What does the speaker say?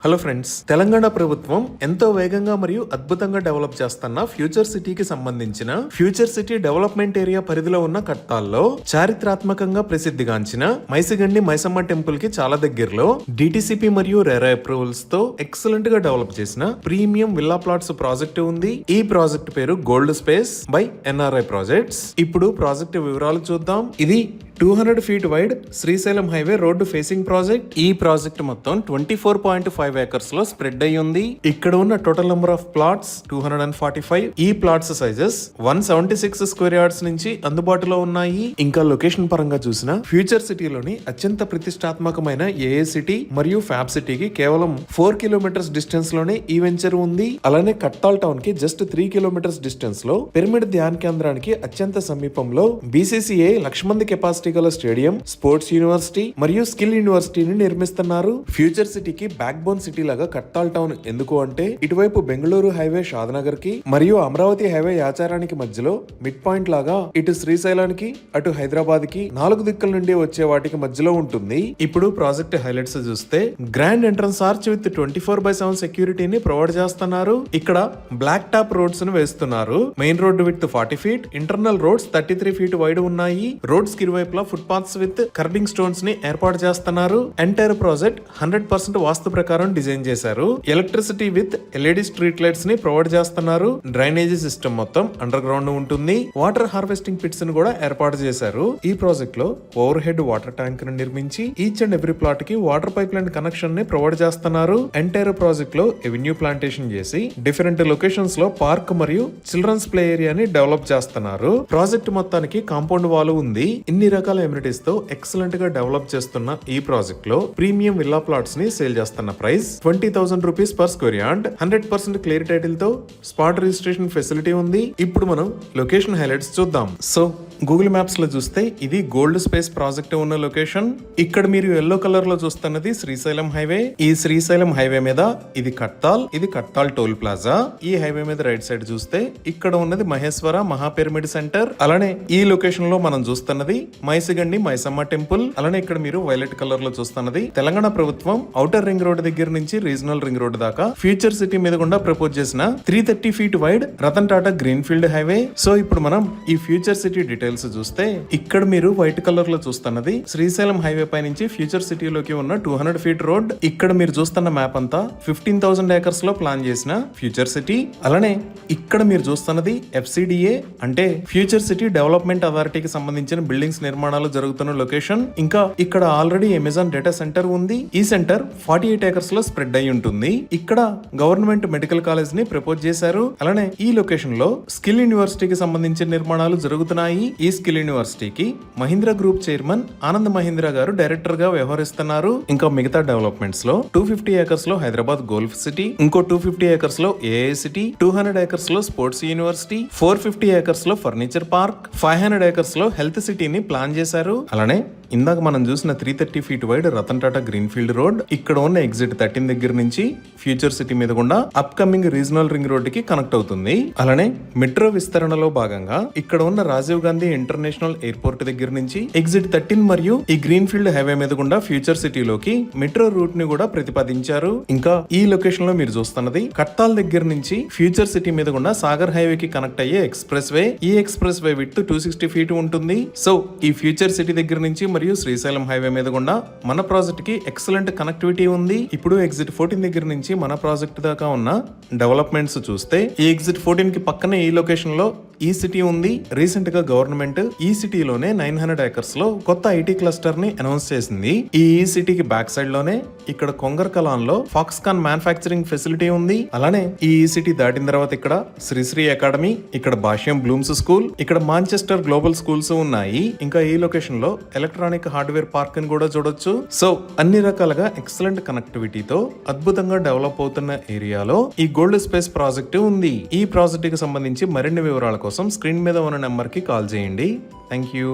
Hello friends, Telangana ప్రభుత్వం ఎంతో వేగంగా మరియు అద్భుతంగా డెవలప్ చేస్తున్న ఫ్యూచర్ సిటీకి సంబంధించిన ఫ్యూచర్ సిటీ డెవలప్మెంట్ ఏరియా పరిధిలో ఉన్న కట్టాల్లో చారిత్రాత్మకంగా ప్రసిద్ధిగాంచిన మైసిగండి మైసమ్మ టెంపుల్ కి చాలా దగ్గరలో డిటిసిపి మరియు రెరా అప్రూవల్స్ తో ఎక్సలెంట్ గా డెవలప్ చేసిన ప్రీమియం విల్లా ప్లాట్స్ ప్రాజెక్ట్ ఉంది. ఈ ప్రాజెక్ట్ పేరు gold space by NRI projects. ఇప్పుడు ప్రాజెక్ట్ వివరాలు చూద్దాం. ఇది 200 feet wide Srisailam highway road facing project. ఈ ప్రాజెక్ట్ మొత్తం 24.5 ఏకర్స్ లో స్ప్రెడ్ అయి ఉంది. ఇక్కడ ఉన్న టోటల్ నెంబర్ ఆఫ్ ప్లాట్స్ 245. ఈ ప్లాట్స్ సైజెస్ 176 స్క్వేర్ యార్డ్స్ నుంచి అందుబాటులో ఉన్నాయి. ఇంకా లొకేషన్ పరంగా చూసిన ఫ్యూచర్ సిటీలోని అత్యంత ప్రతిష్టాత్మకమైన ఏఏ సిటీ మరియు ఫ్యాబ్ సిటీకి కేవలం 4 కిలోమీటర్స్ డిస్టెన్స్ లోనే ఈ వెంచర్ ఉంది. అలానే కట్టాల్ టౌన్ కి జస్ట్ 3 కిలోమీటర్స్ డిస్టెన్స్ లో పిరమిడ్ ధ్యాన కేంద్రానికి అత్యంత సమీపంలో BCCA 1,00,000 మంది కెపాసిటీ గల స్టేడియం, స్పోర్ట్స్ యూనివర్సిటీ మరియు స్కిల్ యూనివర్సిటీని నిర్మిస్తున్నారు. ఫ్యూచర్ సిటీకి బ్యాక్ బోన్ సిటీ లాగా కట్టాల్ టౌన్ ఎందుకు అంటే ఇటువైపు బెంగళూరు హైవే షాద్నగర్ కి మరియు అమరావతి హైవే యాచారానికి మధ్యలో మిడ్ పాయింట్ లాగా ఇటు శ్రీశైలానికి అటు హైదరాబాద్ కి 4 దిక్కుల నుండి వచ్చే వాటికి మధ్యలో ఉంటుంది. ఇప్పుడు ప్రాజెక్ట్ హైలైట్స్ చూస్తే గ్రాండ్ ఎంట్రన్స్ ఆర్చ్ విత్ 24/7 సెక్యూరిటీని ప్రొవైడ్ చేస్తున్నారు. ఇక్కడ బ్లాక్ టాప్ రోడ్స్ ను వేస్తున్నారు. Main road with 40 feet, internal roads 33 feet wide ఉన్నాయి. రోడ్స్ కి ఇరువైపులా foot paths with kerbing stones ని ఏర్పాటు చేస్తున్నారు. ఎంటైర్ ప్రాజెక్ట్ 100% వాస్తు ప్రకారం డిజైన్ చేశారు. Electricity with LED street lights ని ప్రొవైడ్ చేస్తున్నారు. డ్రైనేజీ సిస్టమ్ మొత్తం అండర్ గ్రౌండ్ ఉంటుంది. వాటర్ హార్వెస్టింగ్ పిట్స్ ని కూడా ఏర్పాటు చేశారు. ఈ ప్రాజెక్ట్ లో ఓవర్ హెడ్ వాటర్ ట్యాంక్ ని నిర్మించి ఈచ్ అండ్ ఎవ్రీ ప్లాట్ కి వాటర్ పైప్ లైన్ కనెక్షన్ ని ప్రొవైడ్ చేస్తున్నారు. ఎంటైర్ ప్రాజెక్ట్ లో ఎవెన్యూ ప్లాంటేషన్ చేసి డిఫరెంట్ లొకేషన్స్ లో పార్క్ మరియు చిల్డ్రన్స్ ప్లే ఏరియాని డెవలప్ చేస్తున్నారు. ప్రాజెక్ట్ మొత్తానికి కాంపౌండ్ వాల్ ఉంది. ఇన్ని రకాల ఎమ్యూనిటీస్ తో ఎక్సలెంట్ గా డెవలప్ చేస్తున్న ఈ ప్రాజెక్ట్ లో ప్రీమియం విల్లా ప్లాట్స్ ని సేల్ చేస్తున్న price 20,000 rupees per square yard. 100% clear title తో స్పాట్ రిజిస్ట్రేషన్ ఫెసిలిటీ ఉంది. ఇప్పుడు మనం లొకేషన్ హైలైట్స్ చూద్దాం. సో గూగుల్ మ్యాప్స్ లో చూస్తే ఇది గోల్డ్ స్పేస్ ప్రాజెక్ట్ ఉన్న లొకేషన్. ఇక్కడ మీరు ఎల్లో కలర్ లో చూస్తున్నది శ్రీశైలం హైవే. ఈ శ్రీశైలం హైవే మీద ఇది కట్టాల్ టోల్ ప్లాజా. ఈ హైవే మీద రైట్ సైడ్ చూస్తే ఇక్కడ ఉన్నది మహేశ్వర మహా పిరమిడ్ సెంటర్. అలానే ఈ లొకేషన్ లో మనం చూస్తున్నది మైసిగండి మైసమ్మ టెంపుల్. అలానే ఇక్కడ మీరు వైలెట్ కలర్ లో చూస్తున్నది తెలంగాణ ప్రభుత్వం ఔటర్ రింగ్ రోడ్ దగ్గర నుంచి రీజనల్ రింగ్ రోడ్ దాకా ఫ్యూచర్ సిటీ మీద గుండా ప్రపోజ్ చేసిన 330 feet wide Ratan Tata green field highway. So ఇప్పుడు మనం ఈ ఫ్యూచర్ సిటీ డీటెయిల్స్ చూస్తే ఇక్కడ మీరు వైట్ కలర్ లో చూస్తున్నది శ్రీశైలం హైవే పై నుంచి ఫ్యూచర్ సిటీలోకి ఉన్న 200 ఫీట్ రోడ్. ఇక్కడ మీరు చూస్తున్న మ్యాప్ అంతా 15,000 ఏకర్స్ లో ప్లాన్ చేసిన ఫ్యూచర్ సిటీ. అలానే ఇక్కడ మీరు చూస్తున్నది FCDA అంటే ఫ్యూచర్ సిటీ డెవలప్మెంట్ అథారిటీకి సంబంధించిన బిల్డింగ్స్ నిర్మాణాలు జరుగుతున్న లొకేషన్. ఇంకా ఇక్కడ ఆల్రెడీ అమెజాన్ డేటా సెంటర్ ఉంది. ఈ సెంటర్ 48 ఏకర్స్ లో స్ప్రెడ్ అయి ఉంటుంది. ఇక్కడ గవర్నమెంట్ మెడికల్ కాలేజ్ ని ప్రపోజ్ చేశారు. అలానే ఈ లొకేషన్ లో స్కిల్ యూనివర్సిటీకి సంబంధించిన నిర్మాణాలు జరుగుతున్నాయి. ఈ స్కిల్ యూనివర్సిటీకి మహీంద్రా గ్రూప్ చైర్మన్ ఆనంద్ మహీంద్రా గారు డైరెక్టర్ గా వ్యవహరిస్తున్నారు. ఇంకా మిగతా డెవలప్మెంట్స్ లో 250 ఏకర్స్ లో హైదరాబాద్ గోల్ఫ్ సిటీ, ఇంకో 250 ఏకర్స్ లో ఏఐ సిటీ, 200 ఏకర్స్ లో స్పోర్ట్స్ యూనివర్సిటీ, 450 ఏకర్స్ లో ఫర్నిచర్ పార్క్, 500 ఏకర్స్ లో హెల్త్ సిటీని ప్లాన్ చేశారు. అలానే ఇందాక మనం చూసిన 330 feet wide Ratan Tata green field road ఇక్కడ ఉన్న ఎగ్జిట్ 13 దగ్గర నుంచి ఫ్యూచర్ సిటీ మీద గుండా up coming regional ring road కి కనెక్ట్ అవుతుంది. అలానే మెట్రో విస్తరణలో భాగంగా ఇక్కడ ఉన్న రాజీవ్ గాంధీ ఇంటర్నేషనల్ ఎయిర్పోర్ట్ దగ్గర నుంచి ఎగ్జిట్ 13 మరియు ఈ గ్రీన్ ఫీల్డ్ హైవే మీద గుండా ఫ్యూచర్ సిటీలోకి మెట్రో రూట్ ని కూడా ప్రతిపాదించారు. ఇంకా ఈ లొకేషన్ లో మీరు చూస్తున్నది కట్టాల్ దగ్గర నుంచి ఫ్యూచర్ సిటీ మీద గుండా సాగర్ హైవే కి కనెక్ట్ అయ్యే ఎక్స్ప్రెస్ వే. ఈ ఎక్స్ప్రెస్ వే విడ్త్ 260 ఫీట్ ఉంటుంది. సో ఈ ఫ్యూచర్ సిటీ దగ్గర నుంచి మరియు శ్రీశైలం హైవే మీద గుండా మన ప్రాజెక్ట్ కి ఎక్సలెంట్ కనెక్టివిటీ ఉంది. ఇప్పుడు ఎగ్జిట్ 14 దగ్గర నుంచి మన ప్రాజెక్ట్ దాకా ఉన్న డెవలప్మెంట్స్ చూస్తే ఈ ఎగ్జిట్ 14 కి పక్కనే ఈ లొకేషన్ లో ఈ సిటీ ఉంది. రీసెంట్ గా గవర్నమెంట్ ఈ సిటీలోనే 900 ఏకర్స్ లో కొత్త ఐటీ క్లస్టర్ ని అనౌన్స్ చేసింది. ఈ సిటీకి బ్యాక్ సైడ్ లోనే ఇక్కడ కొంగర్ కలాన్ లో ఫాక్స్కాన్ మ్యానుఫ్యాక్చరింగ్ ఫెసిలిటీ ఉంది. అలానే ఈ సిటీ దాటిన తర్వాత ఇక్కడ శ్రీశ్రీ అకాడమీ, ఇక్కడ భాష్యం బ్లూమ్స్ స్కూల్, ఇక్కడ మాంచెస్టర్ గ్లోబల్ స్కూల్స్ ఉన్నాయి. ఇంకా ఈ లొకేషన్ లో ఎలక్ట్రానిక్ హార్డ్వేర్ పార్క్ ని కూడా చూడొచ్చు. సో అన్ని రకాలుగా ఎక్సలెంట్ కనెక్టివిటీతో అద్భుతంగా డెవలప్ అవుతున్న ఏరియాలో ఈ గోల్డ్ స్పేస్ ప్రాజెక్ట్ ఉంది. ఈ ప్రాజెక్ట్ కి సంబంధించి మరిన్ని వివరాల కోసం స్క్రీన్ మీద ఉన్న నెంబర్ కి కాల్ చేయండి. Thank you.